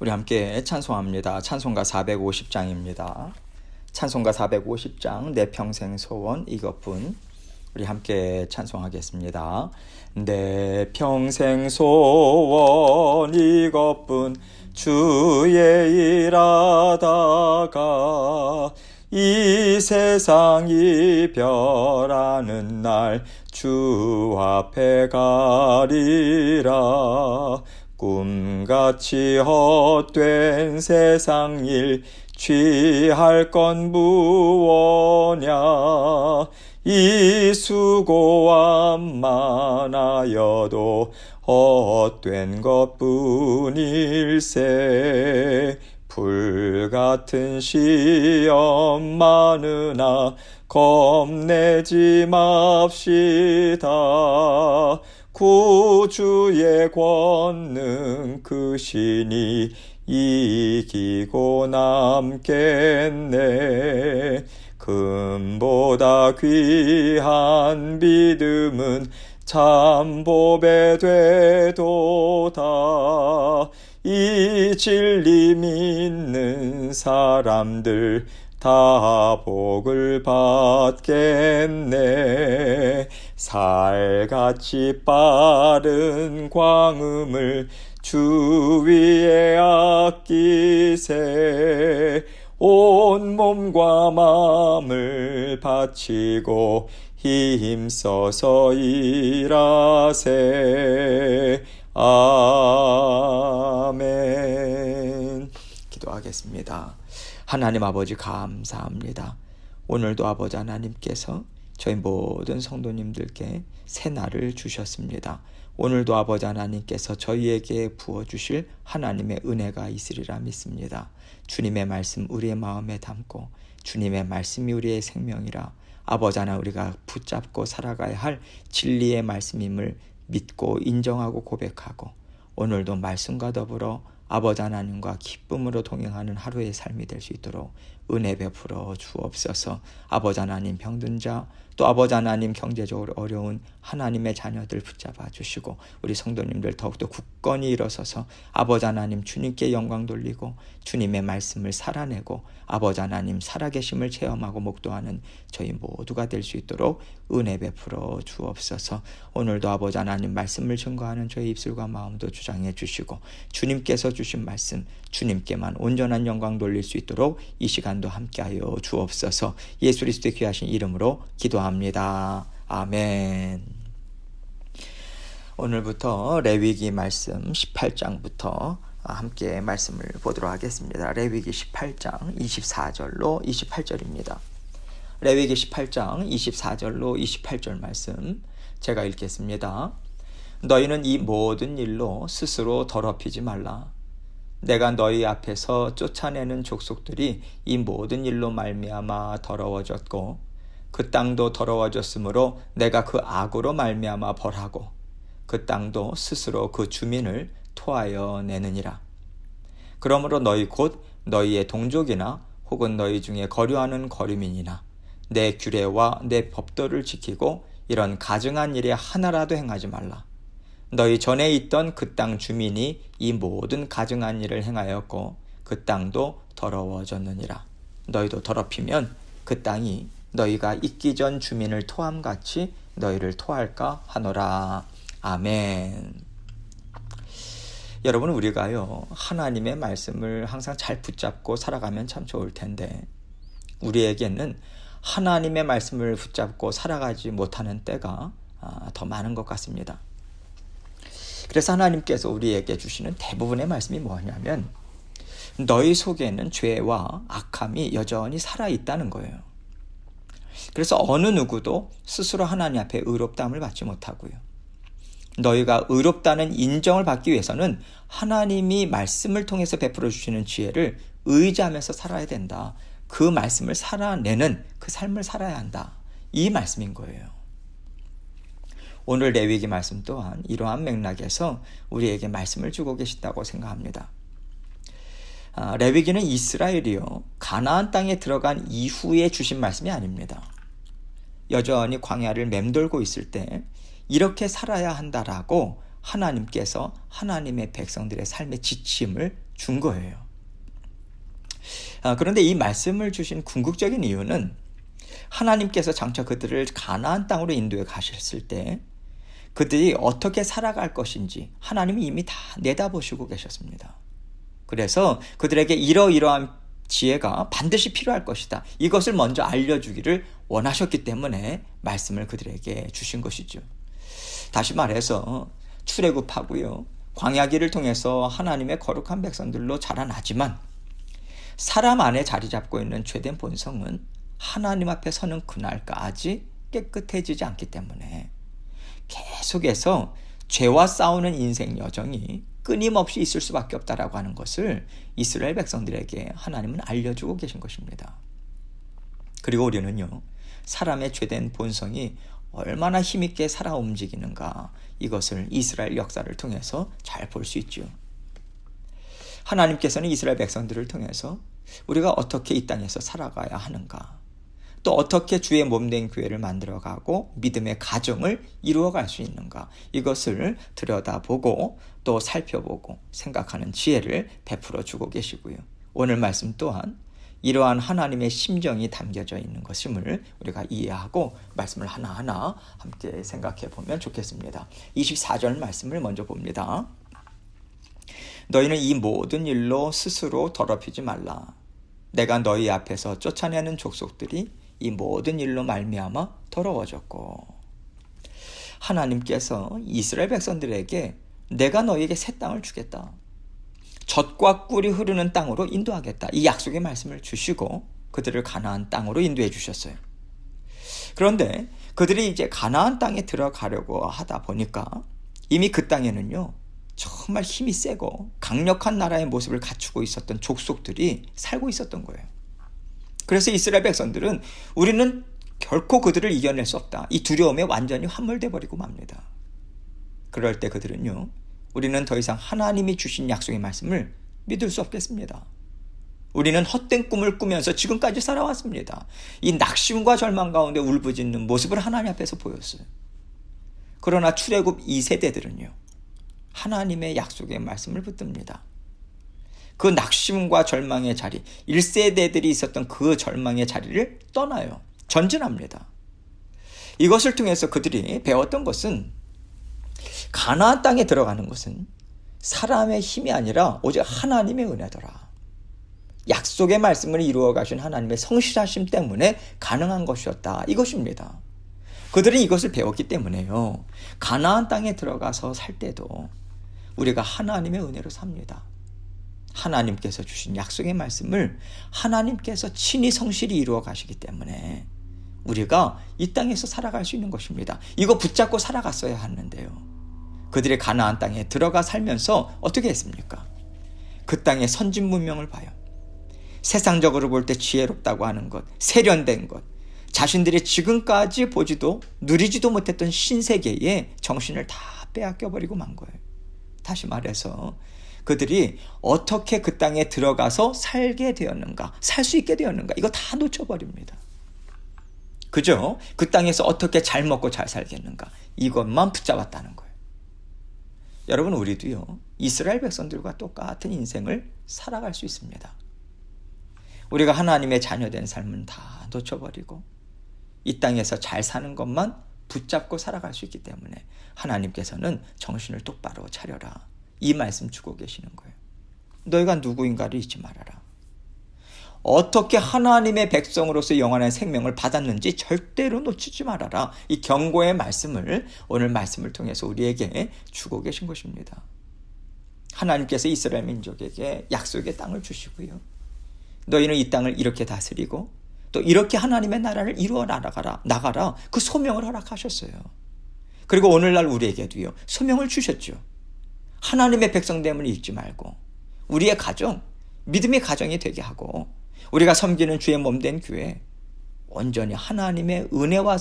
우리 함께 찬송합니다. 찬송가 450장입니다. 찬송가 450장 내 평생 소원 이것뿐. 우리 함께 찬송하겠습니다. 내 평생 소원 이것뿐 주의 일하다가 이 세상 이별하는 날 주 앞에 가리라. 꿈같이 헛된 세상 일 취할 건 무엇냐. 이 수고함 많아여도 헛된 것뿐일세. 불같은 시험 많으나 겁내지 맙시다. 구주의 권능 크시니 이기고 남겠네. 금보다 귀한 믿음은 참 보배 되도다. 이 진리 믿는 사람들 다 복을 받겠네. 살같이 빠른 광음을 주 위에 아끼세. 온 몸과 마음을 바치고 힘써서 일하세. 아멘. 기도하겠습니다. 하나님 아버지 감사합니다. 오늘도 아버지 하나님께서 저희 모든 성도님들께 새 날을 주셨습니다. 오늘도 아버지 하나님께서 저희에게 부어주실 하나님의 은혜가 있으리라 믿습니다. 주님의 말씀 우리의 마음에 담고 주님의 말씀이 우리의 생명이라 아버지 하나님 우리가 붙잡고 살아가야 할 진리의 말씀임을 믿고 인정하고 고백하고 오늘도 말씀과 더불어 아버지 하나님과 기쁨으로 동행하는 하루의 삶이 될 수 있도록 은혜 베풀어 주옵소서. 아버지 하나님 병든 자 또 아버지 하나님 경제적으로 어려운 하나님의 자녀들 붙잡아 주시고 우리 성도님들 더욱더 굳건히 일어서서 아버지 하나님 주님께 영광 돌리고 주님의 말씀을 살아내고 아버지 하나님 살아계심을 체험하고 목도하는 저희 모두가 될 수 있도록 은혜 베풀어 주옵소서. 오늘도 아버지 하나님 말씀을 증거하는 저희 입술과 마음도 주장해 주시고 주님께서 주신 말씀 주님께만 온전한 영광 돌릴 수 있도록 이 시간도 함께하여 주옵소서. 예수 그리스도의 귀하신 이름으로 기도합니다. 아멘. 오늘부터 레위기 말씀 18장부터 함께 말씀을 보도록 하겠습니다. 레위기 18장 24절로 28절입니다. 레위기 18장 24절로 28절 말씀 제가 읽겠습니다. 너희는 이 모든 일로 스스로 더럽히지 말라. 내가 너희 앞에서 쫓아내는 족속들이 이 모든 일로 말미암아 더러워졌고 그 땅도 더러워졌으므로 내가 그 악으로 말미암아 벌하고 그 땅도 스스로 그 주민을 토하여 내느니라. 그러므로 너희 곧 너희의 동족이나 혹은 너희 중에 거류하는 거류민이나 내 규례와 내 법도를 지키고 이런 가증한 일에 하나라도 행하지 말라. 너희 전에 있던 그 땅 주민이 이 모든 가증한 일을 행하였고 그 땅도 더러워졌느니라. 너희도 더럽히면 그 땅이 너희가 있기 전 주민을 토함같이 너희를 토할까 하노라. 아멘. 여러분 우리가요 하나님의 말씀을 항상 잘 붙잡고 살아가면 참 좋을 텐데 우리에게는 하나님의 말씀을 붙잡고 살아가지 못하는 때가 더 많은 것 같습니다. 그래서 하나님께서 우리에게 주시는 대부분의 말씀이 뭐냐면 너희 속에는 죄와 악함이 여전히 살아있다는 거예요. 그래서 어느 누구도 스스로 하나님 앞에 의롭다함을 받지 못하고요. 너희가 의롭다는 인정을 받기 위해서는 하나님이 말씀을 통해서 베풀어 주시는 지혜를 의지하면서 살아야 된다. 그 말씀을 살아내는 그 삶을 살아야 한다. 이 말씀인 거예요. 오늘 레위기 말씀 또한 이러한 맥락에서 우리에게 말씀을 주고 계신다고 생각합니다. 레위기는 이스라엘이요 가나안 땅에 들어간 이후에 주신 말씀이 아닙니다. 여전히 광야를 맴돌고 있을 때 이렇게 살아야 한다라고 하나님께서 하나님의 백성들의 삶의 지침을 준 거예요. 그런데 이 말씀을 주신 궁극적인 이유는 하나님께서 장차 그들을 가나안 땅으로 인도해 가셨을 때 그들이 어떻게 살아갈 것인지 하나님이 이미 다 내다보시고 계셨습니다. 그래서 그들에게 이러이러한 지혜가 반드시 필요할 것이다. 이것을 먼저 알려주기를 원하셨기 때문에 말씀을 그들에게 주신 것이죠. 다시 말해서 출애굽하고요, 광야길을 통해서 하나님의 거룩한 백성들로 자라나지만 사람 안에 자리 잡고 있는 죄된 본성은 하나님 앞에 서는 그날까지 깨끗해지지 않기 때문에 계속해서 죄와 싸우는 인생 여정이 끊임없이 있을 수밖에 없다라고 하는 것을 이스라엘 백성들에게 하나님은 알려주고 계신 것입니다. 그리고 우리는요, 사람의 죄된 본성이 얼마나 힘있게 살아 움직이는가, 이것을 이스라엘 역사를 통해서 잘 볼 수 있죠. 하나님께서는 이스라엘 백성들을 통해서 우리가 어떻게 이 땅에서 살아가야 하는가, 또 어떻게 주의 몸된 교회를 만들어가고 믿음의 가정을 이루어갈 수 있는가, 이것을 들여다보고 또 살펴보고 생각하는 지혜를 베풀어 주고 계시고요. 오늘 말씀 또한 이러한 하나님의 심정이 담겨져 있는 것임을 우리가 이해하고 말씀을 하나하나 함께 생각해 보면 좋겠습니다. 24절 말씀을 먼저 봅니다. 너희는 이 모든 일로 스스로 더럽히지 말라. 내가 너희 앞에서 쫓아내는 족속들이 이 모든 일로 말미암아 더러워졌고. 하나님께서 이스라엘 백성들에게 내가 너희에게 새 땅을 주겠다, 젖과 꿀이 흐르는 땅으로 인도하겠다, 이 약속의 말씀을 주시고 그들을 가나안 땅으로 인도해 주셨어요. 그런데 그들이 이제 가나안 땅에 들어가려고 하다 보니까 이미 그 땅에는요, 정말 힘이 세고 강력한 나라의 모습을 갖추고 있었던 족속들이 살고 있었던 거예요. 그래서 이스라엘 백성들은 우리는 결코 그들을 이겨낼 수 없다, 이 두려움에 완전히 함몰돼 버리고 맙니다. 그럴 때 그들은요, 우리는 더 이상 하나님이 주신 약속의 말씀을 믿을 수 없겠습니다. 우리는 헛된 꿈을 꾸면서 지금까지 살아왔습니다. 이 낙심과 절망 가운데 울부짖는 모습을 하나님 앞에서 보였어요. 그러나 출애굽 2세대들은요, 하나님의 약속의 말씀을 붙듭니다. 그 낙심과 절망의 자리, 1세대들이 있었던 그 절망의 자리를 떠나요. 전진합니다. 이것을 통해서 그들이 배웠던 것은 가나안 땅에 들어가는 것은 사람의 힘이 아니라 오직 하나님의 은혜더라. 약속의 말씀을 이루어 가신 하나님의 성실하심 때문에 가능한 것이었다, 이것입니다. 그들은 이것을 배웠기 때문에요, 가나안 땅에 들어가서 살 때도 우리가 하나님의 은혜로 삽니다. 하나님께서 주신 약속의 말씀을 하나님께서 친히 성실히 이루어 가시기 때문에 우리가 이 땅에서 살아갈 수 있는 것입니다. 이거 붙잡고 살아갔어야 하는데요, 그들이 가나안 땅에 들어가 살면서 어떻게 했습니까? 그 땅의 선진 문명을 봐요. 세상적으로 볼 때 지혜롭다고 하는 것, 세련된 것, 자신들이 지금까지 보지도 누리지도 못했던 신세계에 정신을 다 빼앗겨버리고 만 거예요. 다시 말해서 그들이 어떻게 그 땅에 들어가서 살게 되었는가, 살 수 있게 되었는가, 이거 다 놓쳐버립니다. 그죠? 그 땅에서 어떻게 잘 먹고 잘 살겠는가, 이것만 붙잡았다는 거예요. 여러분, 우리도요, 이스라엘 백성들과 똑같은 인생을 살아갈 수 있습니다. 우리가 하나님의 자녀된 삶은 다 놓쳐버리고 이 땅에서 잘 사는 것만 붙잡고 살아갈 수 있기 때문에 하나님께서는 정신을 똑바로 차려라, 이 말씀 주고 계시는 거예요. 너희가 누구인가를 잊지 말아라. 어떻게 하나님의 백성으로서 영원한 생명을 받았는지 절대로 놓치지 말아라, 이 경고의 말씀을 오늘 말씀을 통해서 우리에게 주고 계신 것입니다. 하나님께서 이스라엘 민족에게 약속의 땅을 주시고요, 너희는 이 땅을 이렇게 다스리고 또 이렇게 하나님의 나라를 이루어 나가라, 그 소명을 허락하셨어요. 그리고 오늘날 우리에게도요, 소명을 주셨죠. 하나님의 백성됨을 잊지 말고 우리의 가정, 믿음의 가정이 되게 하고 우리가 섬기는 주의 몸된 교회, 온전히 하나님의 은혜와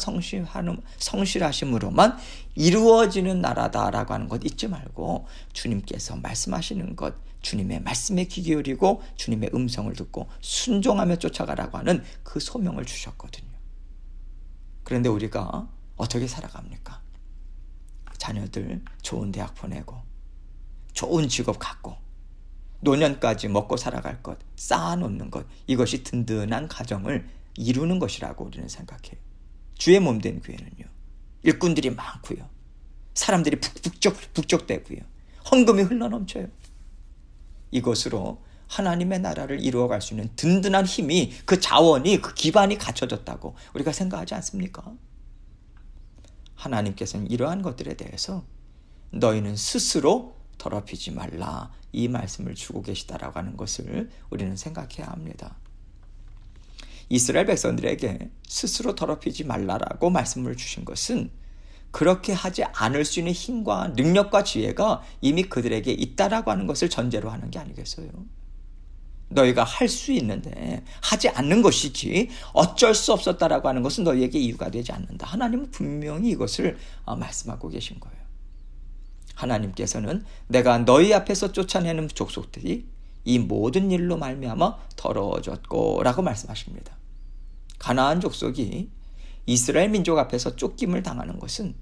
성실하심으로만 이루어지는 나라다라고 하는 것 잊지 말고 주님께서 말씀하시는 것, 주님의 말씀에 귀 기울이고 주님의 음성을 듣고 순종하며 쫓아가라고 하는 그 소명을 주셨거든요. 그런데 우리가 어떻게 살아갑니까? 자녀들 좋은 대학 보내고 좋은 직업 갖고 노년까지 먹고 살아갈 것, 쌓아놓는 것, 이것이 든든한 가정을 이루는 것이라고 우리는 생각해요. 주의 몸된 교회는요, 일꾼들이 많고요, 사람들이 북적대고요, 헌금이 흘러넘쳐요. 이것으로 하나님의 나라를 이루어갈 수 있는 든든한 힘이, 그 자원이, 그 기반이 갖춰졌다고 우리가 생각하지 않습니까? 하나님께서는 이러한 것들에 대해서 너희는 스스로 더럽히지 말라, 이 말씀을 주고 계시다라고 하는 것을 우리는 생각해야 합니다. 이스라엘 백성들에게 스스로 더럽히지 말라라고 말씀을 주신 것은 그렇게 하지 않을 수 있는 힘과 능력과 지혜가 이미 그들에게 있다라고 하는 것을 전제로 하는 게 아니겠어요? 너희가 할 수 있는데 하지 않는 것이지 어쩔 수 없었다라고 하는 것은 너희에게 이유가 되지 않는다. 하나님은 분명히 이것을 말씀하고 계신 거예요. 하나님께서는 내가 너희 앞에서 쫓아내는 족속들이 이 모든 일로 말미암아 더러워졌고 라고 말씀하십니다. 가나안 족속이 이스라엘 민족 앞에서 쫓김을 당하는 것은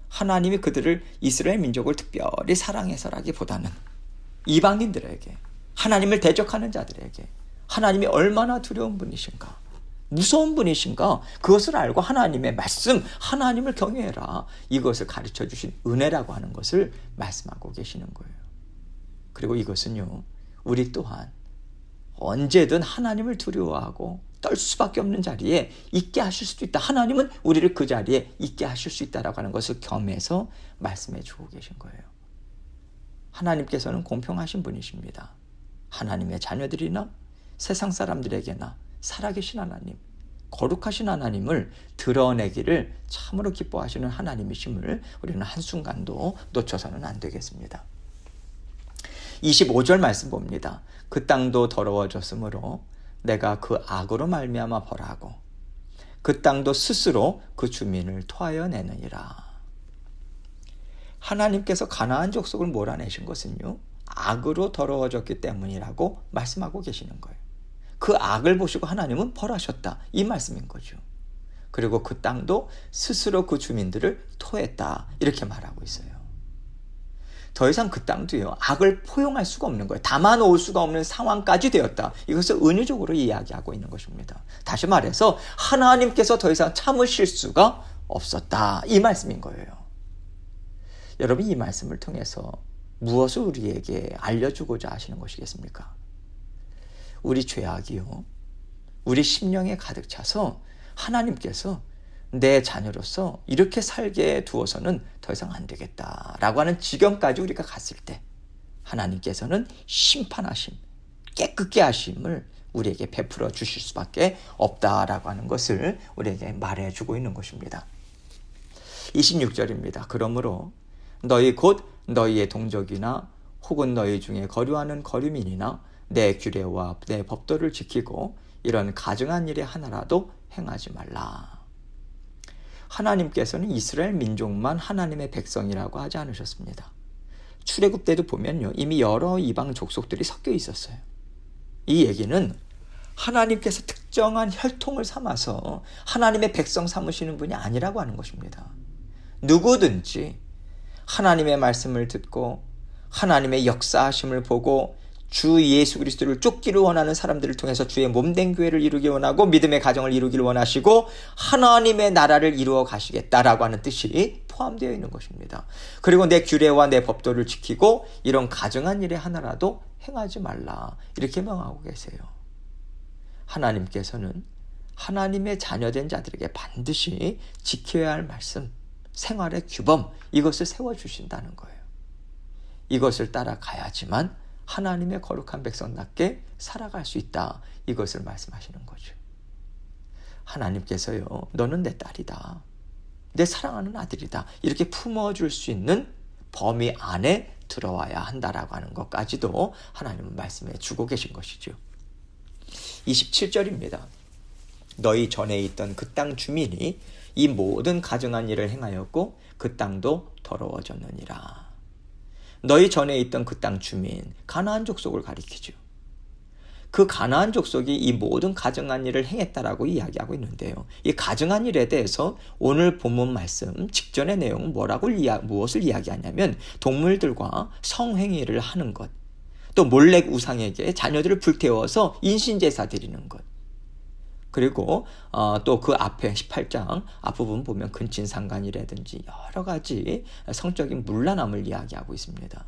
하나님이 그들을, 이스라엘 민족을 특별히 사랑해서라기보다는 이방인들에게, 하나님을 대적하는 자들에게 하나님이 얼마나 두려운 분이신가, 무서운 분이신가, 그것을 알고 하나님의 말씀, 하나님을 경외해라, 이것을 가르쳐 주신 은혜라고 하는 것을 말씀하고 계시는 거예요. 그리고 이것은요, 우리 또한 언제든 하나님을 두려워하고 떨 수밖에 없는 자리에 있게 하실 수도 있다. 하나님은 우리를 그 자리에 있게 하실 수 있다라고 하는 것을 겸해서 말씀해 주고 계신 거예요. 하나님께서는 공평하신 분이십니다. 하나님의 자녀들이나 세상 사람들에게나 살아계신 하나님, 거룩하신 하나님을 드러내기를 참으로 기뻐하시는 하나님이심을 우리는 한순간도 놓쳐서는 안 되겠습니다. 25절 말씀 봅니다. 그 땅도 더러워졌으므로 내가 그 악으로 말미암아 벌하고 그 땅도 스스로 그 주민을 토하여 내느니라. 하나님께서 가나안 족속을 몰아내신 것은요, 악으로 더러워졌기 때문이라고 말씀하고 계시는 거예요. 그 악을 보시고 하나님은 벌하셨다, 이 말씀인 거죠. 그리고 그 땅도 스스로 그 주민들을 토했다, 이렇게 말하고 있어요. 더 이상 그 땅도요, 악을 포용할 수가 없는 거예요. 담아놓을 수가 없는 상황까지 되었다. 이것을 은유적으로 이야기하고 있는 것입니다. 다시 말해서 하나님께서 더 이상 참으실 수가 없었다, 이 말씀인 거예요. 여러분, 이 말씀을 통해서 무엇을 우리에게 알려주고자 하시는 것이겠습니까? 우리 죄악이요, 우리 심령에 가득 차서 하나님께서 내 자녀로서 이렇게 살게 두어서는 더 이상 안 되겠다라고 하는 지경까지 우리가 갔을 때 하나님께서는 심판하심, 깨끗게 하심을 우리에게 베풀어 주실 수밖에 없다라고 하는 것을 우리에게 말해주고 있는 것입니다. 26절입니다. 그러므로 너희 곧 너희의 동족이나 혹은 너희 중에 거류하는 거류민이나 내 규례와 내 법도를 지키고 이런 가증한 일에 하나라도 행하지 말라. 하나님께서는 이스라엘 민족만 하나님의 백성이라고 하지 않으셨습니다. 출애굽 때도 보면요, 이미 여러 이방 족속들이 섞여 있었어요. 이 얘기는 하나님께서 특정한 혈통을 삼아서 하나님의 백성 삼으시는 분이 아니라고 하는 것입니다. 누구든지 하나님의 말씀을 듣고 하나님의 역사하심을 보고 주 예수 그리스도를 쫓기를 원하는 사람들을 통해서 주의 몸된 교회를 이루기 원하고 믿음의 가정을 이루기를 원하시고 하나님의 나라를 이루어 가시겠다라고 하는 뜻이 포함되어 있는 것입니다. 그리고 내 규례와 내 법도를 지키고 이런 가증한 일에 하나라도 행하지 말라, 이렇게 명하고 계세요. 하나님께서는 하나님의 자녀된 자들에게 반드시 지켜야 할 말씀, 생활의 규범, 이것을 세워주신다는 거예요. 이것을 따라가야지만 하나님의 거룩한 백성답게 살아갈 수 있다, 이것을 말씀하시는 거죠. 하나님께서요, 너는 내 딸이다, 내 사랑하는 아들이다, 이렇게 품어줄 수 있는 범위 안에 들어와야 한다라고 하는 것까지도 하나님은 말씀해 주고 계신 것이죠. 27절입니다. 너희 전에 있던 그 땅 주민이 이 모든 가증한 일을 행하였고 그 땅도 더러워졌느니라. 너희 전에 있던 그 땅 주민, 가나안 족속을 가리키죠. 그 가나안 족속이 이 모든 가증한 일을 행했다라고 이야기하고 있는데요, 이 가증한 일에 대해서 오늘 본문 말씀 직전의 내용은 무엇을 이야기하냐면 동물들과 성행위를 하는 것, 또 몰렉 우상에게 자녀들을 불태워서 인신제사 드리는 것. 그리고 또 그 앞에 18장 앞부분 보면 근친상간이라든지 여러 가지 성적인 문란함을 이야기하고 있습니다.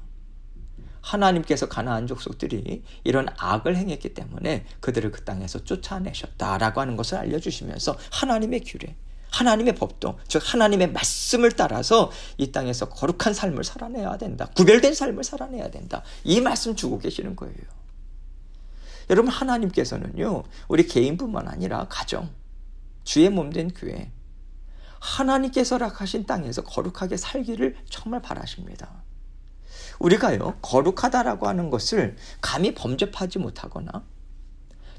하나님께서 가나안 족속들이 이런 악을 행했기 때문에 그들을 그 땅에서 쫓아내셨다라고 하는 것을 알려주시면서 하나님의 규례, 하나님의 법도, 즉 하나님의 말씀을 따라서 이 땅에서 거룩한 삶을 살아내야 된다. 구별된 삶을 살아내야 된다. 이 말씀 주고 계시는 거예요. 여러분, 하나님께서는요, 우리 개인뿐만 아니라 가정, 주의 몸된 교회, 하나님께서 허락하신 땅에서 거룩하게 살기를 정말 바라십니다. 우리가요, 거룩하다라고 하는 것을 감히 범접하지 못하거나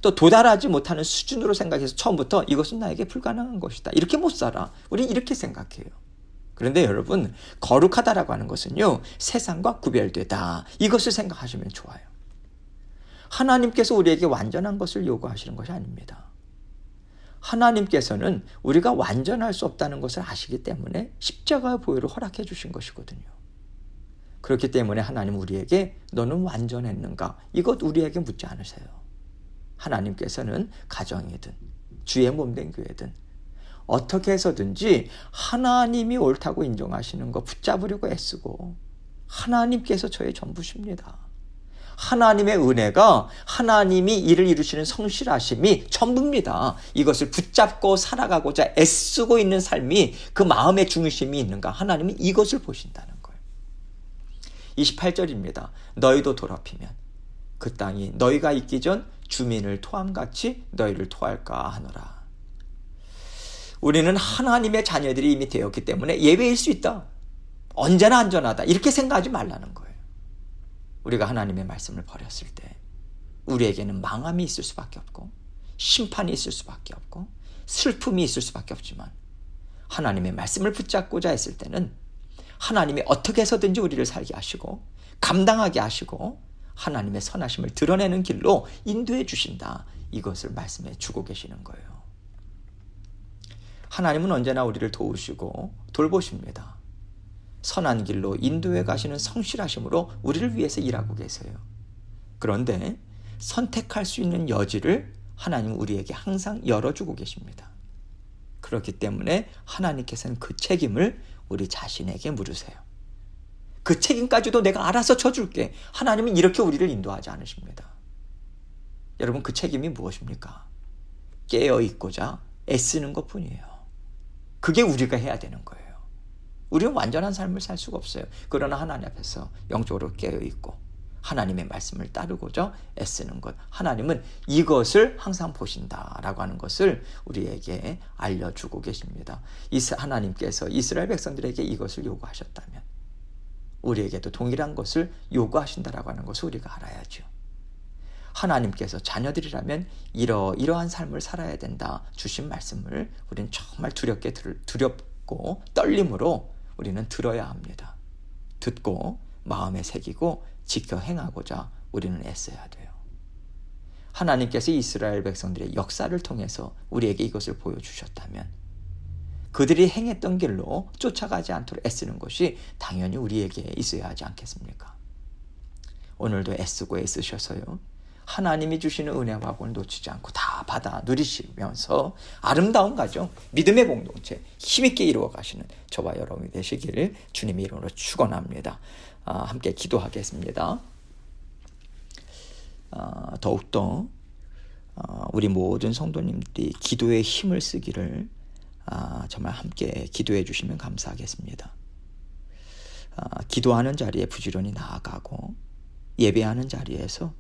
또 도달하지 못하는 수준으로 생각해서 처음부터 이것은 나에게 불가능한 것이다, 이렇게 못 살아, 우리는 이렇게 생각해요. 그런데 여러분, 거룩하다라고 하는 것은요, 세상과 구별되다, 이것을 생각하시면 좋아요. 하나님께서 우리에게 완전한 것을 요구하시는 것이 아닙니다. 하나님께서는 우리가 완전할 수 없다는 것을 아시기 때문에 십자가의 보혈을 허락해 주신 것이거든요. 그렇기 때문에 하나님 우리에게 너는 완전했는가? 이것 우리에게 묻지 않으세요. 하나님께서는 가정이든 주의 몸된 교회든 어떻게 해서든지 하나님이 옳다고 인정하시는 거 붙잡으려고 애쓰고, 하나님께서 저의 전부십니다. 하나님의 은혜가, 하나님이 일을 이루시는 성실하심이 전부입니다. 이것을 붙잡고 살아가고자 애쓰고 있는 삶이, 그 마음의 중심이 있는가? 하나님은 이것을 보신다는 거예요. 28절입니다. 너희도 더럽히면 그 땅이 너희가 있기 전 주민을 토함같이 너희를 토할까 하노라. 우리는 하나님의 자녀들이 이미 되었기 때문에 예외일 수 있다, 언제나 안전하다, 이렇게 생각하지 말라는 거예요. 우리가 하나님의 말씀을 버렸을 때 우리에게는 망함이 있을 수밖에 없고, 심판이 있을 수밖에 없고, 슬픔이 있을 수밖에 없지만, 하나님의 말씀을 붙잡고자 했을 때는 하나님이 어떻게 해서든지 우리를 살게 하시고 감당하게 하시고 하나님의 선하심을 드러내는 길로 인도해 주신다, 이것을 말씀해 주고 계시는 거예요. 하나님은 언제나 우리를 도우시고 돌보십니다. 선한 길로 인도해 가시는 성실하심으로 우리를 위해서 일하고 계세요. 그런데 선택할 수 있는 여지를 하나님은 우리에게 항상 열어주고 계십니다. 그렇기 때문에 하나님께서는 그 책임을 우리 자신에게 물으세요. 그 책임까지도 내가 알아서 져줄게, 하나님은 이렇게 우리를 인도하지 않으십니다. 여러분, 그 책임이 무엇입니까? 깨어있고자 애쓰는 것뿐이에요. 그게 우리가 해야 되는 거예요. 우리는 완전한 삶을 살 수가 없어요. 그러나 하나님 앞에서 영적으로 깨어있고 하나님의 말씀을 따르고자 애쓰는 것, 하나님은 이것을 항상 보신다라고 하는 것을 우리에게 알려주고 계십니다. 하나님께서 이스라엘 백성들에게 이것을 요구하셨다면 우리에게도 동일한 것을 요구하신다라고 하는 것을 우리가 알아야죠. 하나님께서 자녀들이라면 이러한 삶을 살아야 된다 주신 말씀을 우리는 정말 두렵고 떨림으로 우리는 들어야 합니다. 듣고 마음에 새기고 지켜 행하고자 우리는 애써야 돼요. 하나님께서 이스라엘 백성들의 역사를 통해서 우리에게 이것을 보여주셨다면 그들이 행했던 길로 쫓아가지 않도록 애쓰는 것이 당연히 우리에게 있어야 하지 않겠습니까? 오늘도 애쓰고 애쓰셔서요, 하나님이 주시는 은혜와 복을 놓치지 않고 다 받아 누리시면서 아름다운 가정, 믿음의 공동체 힘있게 이루어 가시는 저와 여러분이 되시기를 주님의 이름으로 축원합니다. 함께 기도하겠습니다. 더욱더 우리 모든 성도님들이 기도에 힘을 쓰기를 정말 함께 기도해 주시면 감사하겠습니다. 기도하는 자리에 부지런히 나아가고 예배하는 자리에서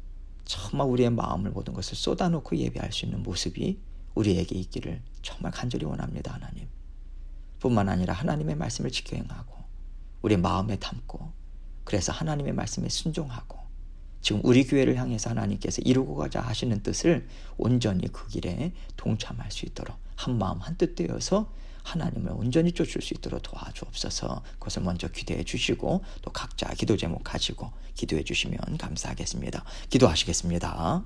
정말 우리의 마음을 모든 것을 쏟아놓고 예배할 수 있는 모습이 우리에게 있기를 정말 간절히 원합니다. 하나님, 뿐만 아니라 하나님의 말씀을 지켜 행하고 우리 마음에 담고, 그래서 하나님의 말씀에 순종하고 지금 우리 교회를 향해서 하나님께서 이루고자 하시는 뜻을 온전히 그 길에 동참할 수 있도록 한 마음 한 뜻 되어서 하나님을 온전히 쫓을 수 있도록 도와주옵소서. 그것을 먼저 기도해 주시고 또 각자 기도 제목 가지고 기도해 주시면 감사하겠습니다. 기도하시겠습니다.